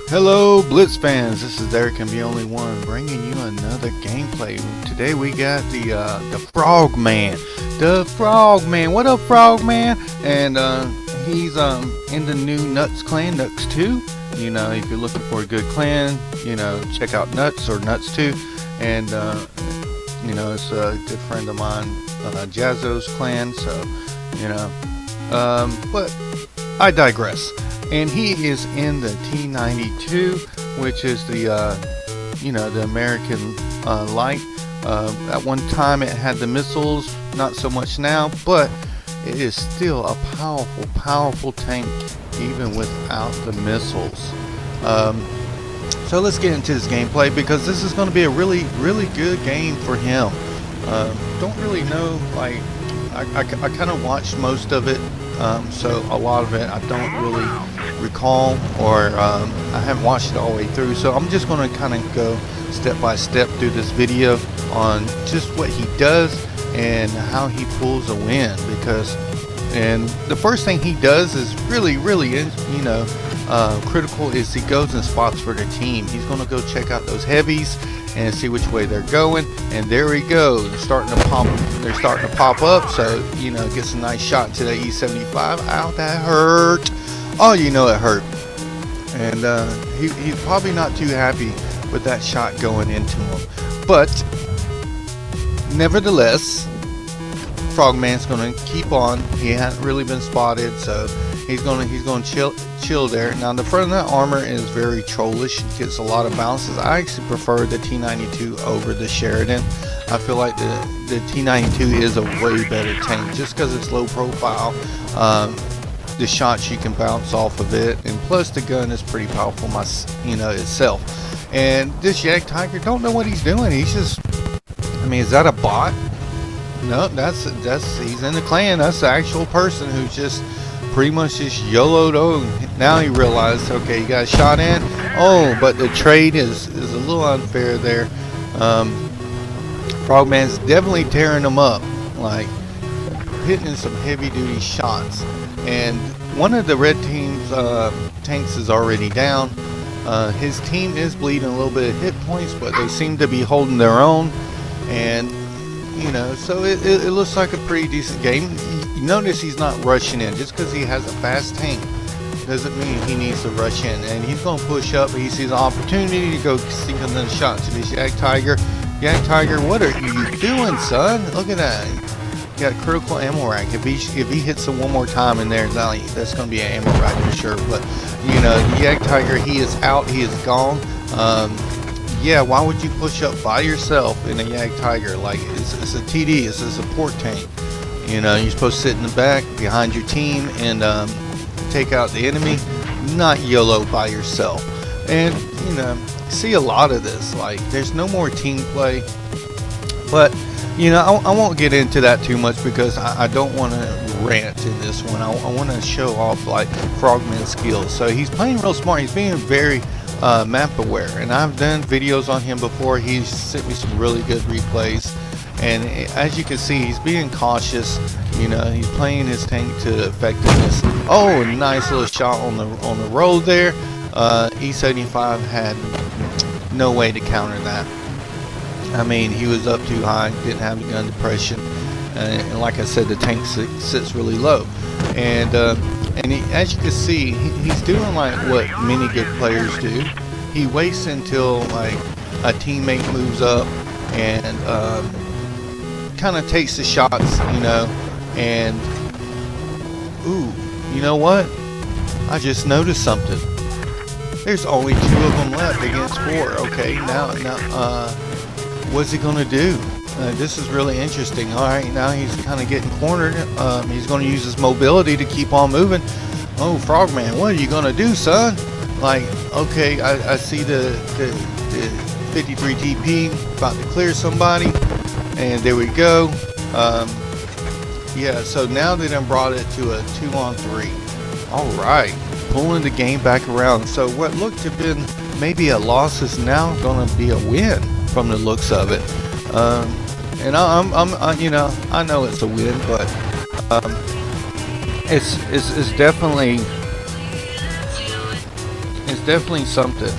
Hello Blitz fans, this is Thercanonlybeone bringing you another gameplay. Today we got the Frogman. The Frogman. What up, Frogman? And he's in the new Nuts clan, Nuts 2. You know, if you're looking for a good clan, you know, check out Nuts or Nuts 2. And you know, it's a good friend of mine, Jazzo's clan, so you know, but I digress. And he is in the T92, which is the you know, the American light. At one time it had the missiles, not so much now, but it is still a powerful tank even without the missiles. So let's get into this gameplay, because this is going to be a really good game for him. Don't really know, like I kind of watched most of it, so a lot of it I don't really recall, or I haven't watched it all the way through, so I'm just going to kind of go step by step through this video on just what he does and how he pulls a win. Because the first thing he does is really you know, critical, is he goes and spots for the team. He's going to go check out those heavies and see which way they're going, and there he goes. They're starting to pop up, so you know, gets a nice shot to the E75. Ow, that hurt. Oh, you know it hurt. And he's probably not too happy with that shot going into him, but nevertheless, Frogman's gonna keep on. He hasn't really been spotted, so he's gonna chill there. Now the front of that armor is very trollish. It gets a lot of bounces. I actually prefer the T92 over the Sheridan. I feel like the T92 is a way better tank, just because it's low profile. The shots you can bounce off of it, and plus the gun is pretty powerful, you know, itself. And this Yak Tiger, don't know what he's doing. He's just, I mean, is that a bot? No, that's he's in the clan. That's the actual person who's just pretty much just YOLO'd. Oh, now he realized, okay, he got shot in. Oh, but the trade is a little unfair there. Frogman's definitely tearing them up, like hitting some heavy duty shots. And one of the red team's tanks is already down. His team is bleeding a little bit of hit points, but they seem to be holding their own. And you know, so it looks like a pretty decent game. You notice he's not rushing in. Just because he has a fast tank doesn't mean he needs to rush in. And he's going to push up, but he sees an opportunity to go sink another shot to this Yak Tiger. Yak Tiger, what are you doing, son? Look at that. Got critical ammo rack. If he hits it one more time in there, that's going to be an ammo rack for sure. But you know, the Yak Tiger, he is out. He is gone. Yeah, why would you push up by yourself in a Yak Tiger? Like, it's a TD. It's a support tank. You know, you're supposed to sit in the back behind your team and take out the enemy, not YOLO by yourself. And you know, see a lot of this. Like, there's no more team play. But you know, I won't get into that too much, because I don't want to rant in this one. I want to show off like Frogman's skills. So he's playing real smart. He's being very map aware, and I've done videos on him before. He's sent me some really good replays, and as you can see, he's being cautious. You know, he's playing his tank to effectiveness. Oh, nice little shot on the road there. E75 had no way to counter that. I mean, he was up too high, didn't have the gun depression, and like I said, the tank sits really low. And as you can see, he's doing like what many good players do. He waits until like a teammate moves up and kind of takes the shots, you know. And ooh, you know what? I just noticed something. There's only 2 of them left against 4. Okay, now what's he gonna do? This is really interesting. Alright, now he's kind of getting cornered. He's going to use his mobility to keep on moving. Oh, Frogman, what are you going to do, son? Like, okay, I see the 53 TP about to clear somebody. And there we go. Yeah, so now they done brought it to a 2-on-3. Alright, pulling the game back around. So what looked to have been maybe a loss is now going to be a win from the looks of it. And I'm you know, I know it's a win, but it's definitely definitely something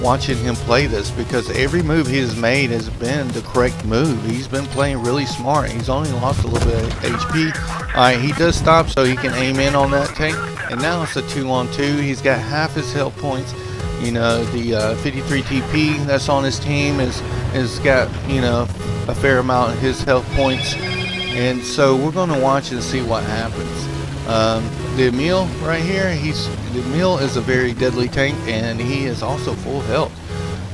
watching him play this, because every move he has made has been the correct move. He's been playing really smart. He's only lost a little bit of HP. Alright, he does stop so he can aim in on that tank, and now it's a 2-on-2. He's got half his health points. You know, the 53 TP that's on his team is got, you know, a fair amount of his health points, and so we're going to watch and see what happens. The Emil right here, the Emil is a very deadly tank, and he is also full health.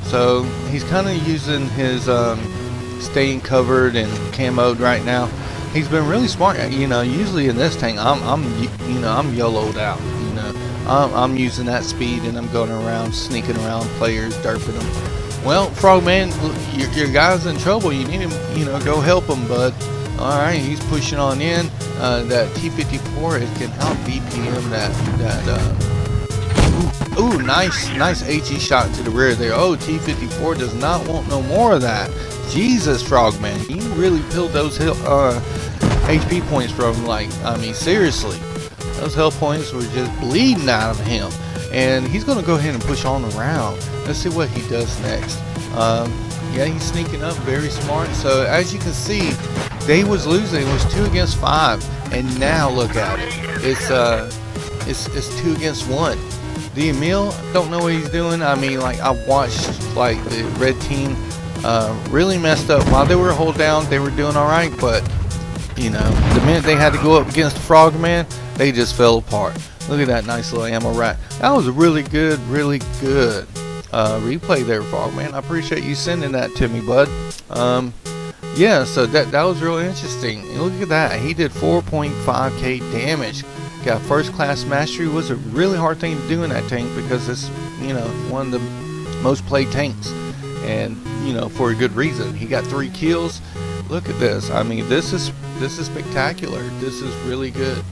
So he's kind of using his staying covered and camoed right now. He's been really smart. You know, usually in this tank, I'm YOLO'd out. You know, I'm using that speed and I'm going around sneaking around players, derping them. Well, Frogman, your guy's in trouble. You need him. You know, go help him, bud. All right, he's pushing on in. That T-54, it can out BPM that. Ooh, nice HE shot into the rear there. Oh, T-54 does not want no more of that. Jesus, Frogman, you really peeled those HP points from, like, I mean, seriously, those health points were just bleeding out of him. And he's gonna go ahead and push on around. Let's see what he does next. Yeah, he's sneaking up, very smart. So as you can see, they was losing. It was 2 against 5, and now look at it. It's 2 against 1. The Emil, don't know what he's doing. I mean, like, I watched like the red team really messed up while they were hold down. They were doing all right, but you know, the minute they had to go up against Frogman, they just fell apart. Look at that nice little ammo rack. That was a really good replay there, Frogman. I appreciate you sending that to me, bud. Yeah, so that was real interesting. And look at that. He did 4.5k damage. Got first class mastery. Was a really hard thing to do in that tank because it's, you know, one of the most played tanks, and you know, for a good reason. He got 3 kills. Look at this. I mean, this is spectacular. This is really good.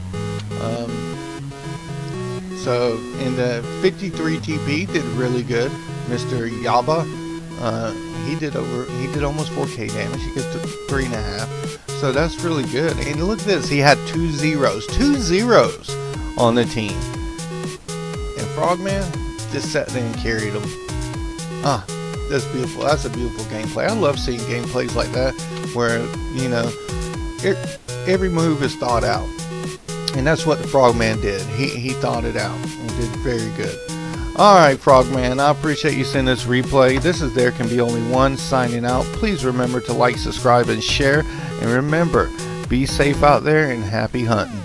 So in the 53 TP did really good. Mr. Yaba, he did almost 4k damage. He got 3.5. So that's really good. And look at this. He had 2 zeros on the team. And Frogman just sat there and carried him. Ah, that's beautiful. That's a beautiful gameplay. I love seeing gameplays like that where, you know, every move is thought out. And that's what the Frogman did. He thought it out and did very good. Alright, Frogman, I appreciate you sending this replay. This is There Can Be Only One signing out. Please remember to like, subscribe, and share. And remember, be safe out there and happy hunting.